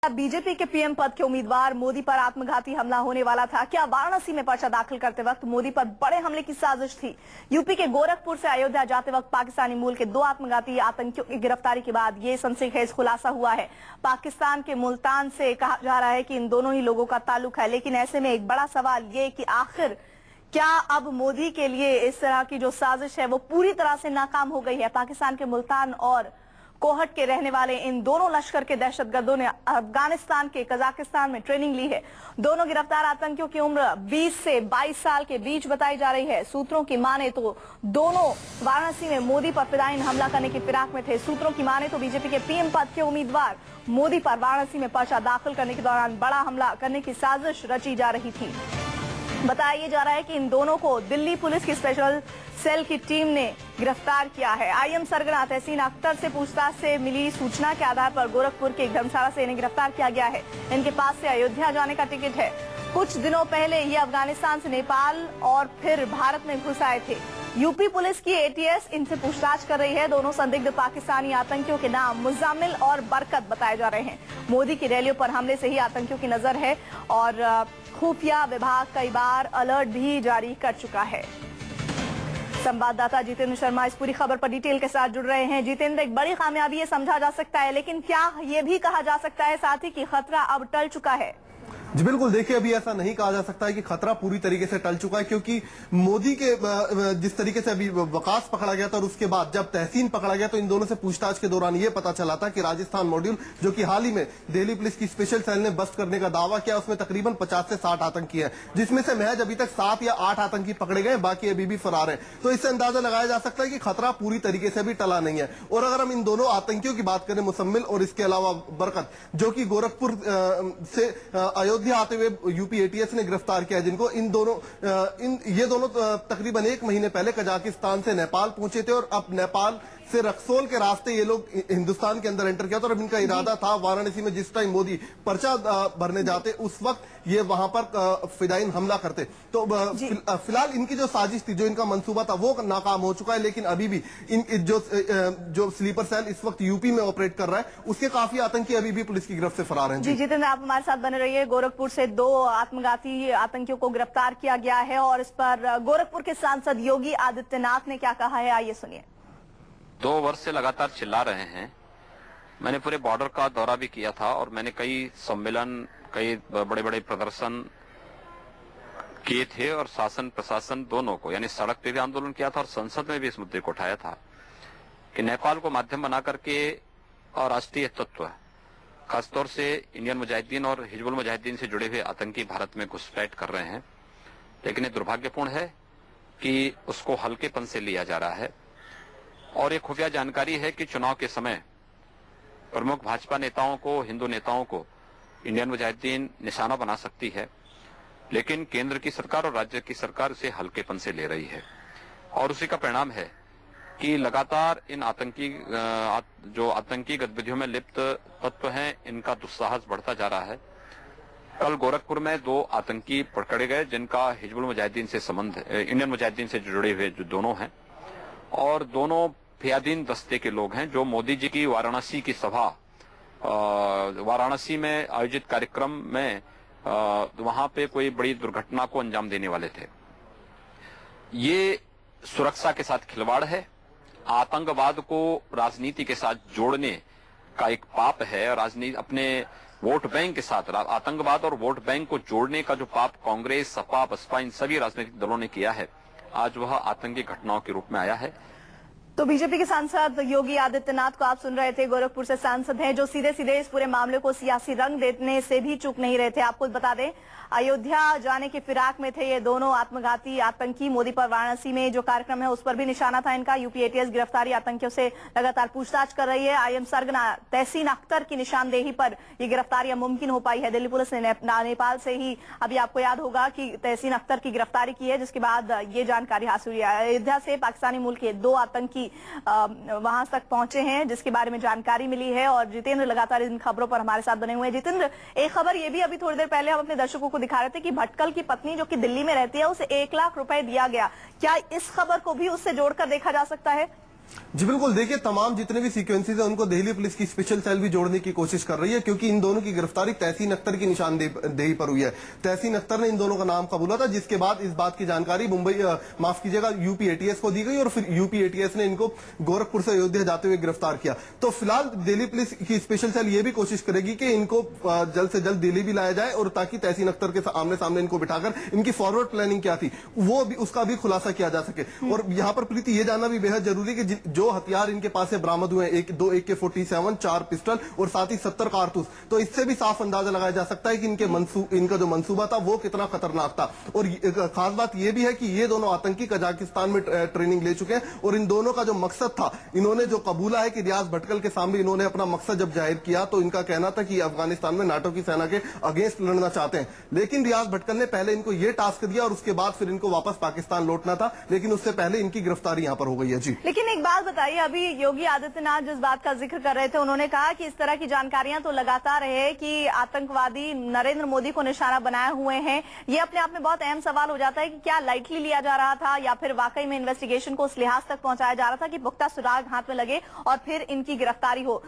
BJP के PM पद के उम्मीदवार मोदी पर आत्मघाती हमला होने वाला था। क्या वाराणसी में पर्चा दाखिल करते वक्त मोदी पर बड़े हमले की साजिश थी? यूपी के गोरखपुर से अयोध्या जाते वक्त पाकिस्तानी मूल के 2 आत्मघाती आतंकियों की गिरफ्तारी के बाद ये सनसनीखेज खुलासा हुआ है। पाकिस्तान के मुल्तान से कहा जा रहा है कि इन दोनों ही लोगों का ताल्लुक है, लेकिन ऐसे में एक बड़ा सवाल ये कि आखिर क्या अब मोदी के लिए इस तरह की जो साजिश है वो पूरी तरह से नाकाम हो गई है? पाकिस्तान के मुल्तान और कोहट के रहने वाले इन दोनों लश्कर के दहशतगर्दों ने अफगानिस्तान के कजाकिस्तान में ट्रेनिंग ली है। दोनों गिरफ्तार आतंकियों की उम्र 20 से 22 साल के बीच बताई जा रही है। सूत्रों की माने तो दोनों वाराणसी में मोदी पर फिदायीन हमला करने की फिराक में थे। सूत्रों की माने तो बीजेपी के पीएम पद के उम्मीदवार मोदी पर वाराणसी में पर्चा दाखिल करने के दौरान बड़ा हमला करने की साजिश रची जा रही थी। बताया जा रहा है कि इन दोनों को दिल्ली पुलिस की स्पेशल सेल की टीम ने गिरफ्तार किया है। आईएम सरगना तहसीन अख्तर से पूछताछ से मिली सूचना के आधार पर गोरखपुर के एक धर्मशाला से इन्हें गिरफ्तार किया गया है। इनके पास से अयोध्या जाने का टिकट है। कुछ दिनों पहले ये अफगानिस्तान से नेपाल और फिर भारत में घुस आए थे। यूपी पुलिस की एटीएस इनसे पूछताछ कर रही है। दोनों संदिग्ध पाकिस्तानी आतंकियों के नाम मुजामिल और बरकत बताए जा रहे हैं। मोदी की रैलियों पर हमले से ही आतंकियों की नजर है और खुफिया विभाग कई बार अलर्ट भी जारी कर चुका है। संवाददाता जितेंद्र शर्मा इस पूरी खबर पर डिटेल के साथ जुड़ रहे हैं। जितेंद्र, एक बड़ी कामयाबी ये समझा जा सकता है, लेकिन क्या ये भी कहा जा सकता है साथ ही कि खतरा अब टल चुका है? जी बिल्कुल, देखिए अभी ऐसा नहीं कहा जा सकता है कि खतरा पूरी तरीके से टल चुका है, क्योंकि मोदी के जिस तरीके से अभी वकास पकड़ा गया था और उसके बाद जब तहसीन पकड़ा गया तो इन दोनों से पूछताछ के दौरान ये पता चला था कि राजस्थान मॉड्यूल जो कि हाल ही में दिल्ली पुलिस की स्पेशल सेल ने बस्ट करने का दावा किया, उसमें तकरीबन 50 से 60 आतंकी है, जिसमें से महज अभी तक 7 या 8 आतंकी पकड़े गए, बाकी अभी भी फरार है। तो इससे अंदाजा लगाया जा सकता है कि खतरा पूरी तरीके से अभी टला नहीं है। और अगर हम इन दोनों आतंकियों की बात करें, मुसम्मिल और इसके अलावा बरकत, जो कि गोरखपुर से अयोध्या आते हुए यूपी एटीएस ने गिरफ्तार किया, जिनको ये दोनों तकरीबन 1 महीने पहले कजाकिस्तान से नेपाल पहुंचे थे और अब नेपाल से रक्सौल के रास्ते ये लोग हिंदुस्तान के अंदर एंटर किया था। और अब इनका इरादा था वाराणसी में जिस टाइम मोदी पर्चा भरने जाते उस वक्त ये वहां पर फिदायीन हमला करते। तो फिलहाल इनकी जो साजिश थी, जो इनका मंसूबा था, वो नाकाम हो चुका है। लेकिन अभी भी जो स्लीपर सेल इस वक्त यूपी में ऑपरेट कर रहा है, उसके काफी आतंकी अभी भी पुलिस की गिरफ्त से फरार हैं। जी जितेंद्र, आप हमारे साथ बने रहिए। गोरखपुर से 2 आत्मघाती आतंकियों को गिरफ्तार किया गया है और इस पर गोरखपुर के सांसद योगी आदित्यनाथ ने क्या कहा है, आइए सुनिए। 2 वर्ष से लगातार चिल्ला रहे हैं। मैंने पूरे बॉर्डर का दौरा भी किया था और मैंने कई सम्मेलन, कई बड़े बड़े प्रदर्शन किए थे और शासन प्रशासन दोनों को, यानी सड़क पे भी आंदोलन किया था और संसद में भी इस मुद्दे को उठाया था कि नेपाल को माध्यम बना करके और राष्ट्रीय तत्व, खासतौर से इंडियन मुजाहिदीन और हिजबुल मुजाहिदीन से जुड़े हुए आतंकी भारत में घुसपैठ कर रहे हैं। लेकिन ये दुर्भाग्यपूर्ण है कि उसको हल्केपन से लिया जा रहा है। और एक खुफिया जानकारी है कि चुनाव के समय प्रमुख भाजपा नेताओं को, हिंदू नेताओं को इंडियन मुजाहिदीन निशाना बना सकती है, लेकिन केंद्र की सरकार और राज्य की सरकार उसे हल्केपन से ले रही है। और उसी का परिणाम है कि लगातार इन जो आतंकी गतिविधियों में लिप्त तत्व हैं, इनका दुस्साहस बढ़ता जा रहा है। कल गोरखपुर में 2 आतंकी पकड़े गए, जिनका हिजबुल मुजाहिदीन से संबंध, इंडियन मुजाहिदीन से जुड़े हुए जो दोनों हैं, और दोनों फियादीन दस्ते के लोग हैं जो मोदी जी की वाराणसी की सभा, वाराणसी में आयोजित कार्यक्रम में वहां पे कोई बड़ी दुर्घटना को अंजाम देने वाले थे। ये सुरक्षा के साथ खिलवाड़ है, आतंकवाद को राजनीति के साथ जोड़ने का एक पाप है। राजनीति अपने वोट बैंक के साथ आतंकवाद और वोट बैंक को जोड़ने का जो पाप कांग्रेस, सपा, बसपा, इन सभी राजनीतिक दलों ने किया है, आज वह आतंकी घटनाओं के रूप में आया है। तो बीजेपी के सांसद योगी आदित्यनाथ को आप सुन रहे थे। गोरखपुर से सांसद हैं जो सीधे सीधे इस पूरे मामले को सियासी रंग देने से भी चूक नहीं रहे थे। आपको बता दें, अयोध्या जाने की फिराक में थे ये दोनों आत्मघाती आतंकी। मोदी पर वाराणसी में जो कार्यक्रम है उस पर भी निशाना था इनका। यूपी एटीएस गिरफ्तारी आतंकियों से लगातार पूछताछ कर रही है। आईएम सरगना तहसीन अख्तर की निशानदेही पर ये गिरफ्तारियां मुमकिन हो पाई है। दिल्ली पुलिस ने नेपाल से ही, अभी आपको याद होगा कि तहसीन अख्तर की गिरफ्तारी की है, जिसके बाद ये जानकारी हासिल हुई है। अयोध्या से पाकिस्तानी मूल के 2 आतंकी वहां तक पहुंचे हैं, जिसके बारे में जानकारी मिली है। और जितेंद्र लगातार इन खबरों पर हमारे साथ बने हुए हैं। जितेंद्र, एक खबर ये भी अभी थोड़ी देर पहले हम अपने दर्शकों को दिखा रहे थे कि भटकल की पत्नी जो कि दिल्ली में रहती है, उसे 1 लाख रुपए दिया गया। क्या इस खबर को भी उससे जोड़कर देखा जा सकता है? जी बिल्कुल, देखिए तमाम जितने भी सीक्वेंसेस हैं उनको दिल्ली पुलिस की स्पेशल सेल भी जोड़ने की कोशिश कर रही है, क्योंकि इन दोनों की गिरफ्तारी तहसीन अख्तर की निशानदेही पर हुई है। तहसीन अख्तर ने इन दोनों का नाम कबूला था, जिसके बाद इस बात की जानकारी माफ कीजिएगा यूपी एटीएस को दी गई और फिर यूपी एटीएस ने इनको गोरखपुर से अयोध्या जाते हुए गिरफ्तार किया। तो फिलहाल दिल्ली पुलिस की स्पेशल सेल ये भी कोशिश करेगी कि इनको जल्द से जल्द दिल्ली भी लाया जाए, और ताकि तहसीन अख्तर के आमने सामने इनको बिठाकर इनकी फॉरवर्ड प्लानिंग क्या थी वो भी, उसका भी खुलासा किया जा सके। और यहाँ पर प्रीति ये जानना भी बेहद जरूरी है कि जो हथियार इनके पास से बरामद हुए हैं, दो AK-47, 4 पिस्टल और साथ ही 70 कारतूस, तो इससे भी साफ अंदाजा लगाया जा सकता है कि इनका जो मंसूबा था वो कितना खतरनाक था। और खास बात यह भी है कि ये दोनों आतंकी कजाकिस्तान में ट्रेनिंग ले चुके हैं, और इन दोनों का जो मकसद था, इन्होंने जो कबूला है कि रियाज भटकल के सामने इन्होंने अपना मकसद जब जाहिर किया तो इनका कहना था कि अफगानिस्तान में नाटो की सेना के अगेंस्ट लड़ना चाहते हैं। लेकिन रियाज भटकल ने पहले इनको ये टास्क दिया और उसके बाद फिर इनको वापस पाकिस्तान लौटना था, लेकिन उससे पहले इनकी गिरफ्तारी यहाँ पर हो गई है। जी लेकिन एक बात बताइए, अभी योगी आदित्यनाथ जिस बात का जिक्र कर रहे थे, उन्होंने कहा कि इस तरह की जानकारियां तो लगातार है कि आतंकवादी नरेंद्र मोदी को निशाना बनाए हुए हैं। ये अपने आप में बहुत अहम सवाल हो जाता है कि क्या लाइटली लिया जा रहा था, या फिर वाकई में इन्वेस्टिगेशन को उस लिहाज तक पहुंचाया जा रहा था कि पुख्ता सुराग हाथ में लगे और फिर इनकी गिरफ्तारी हो।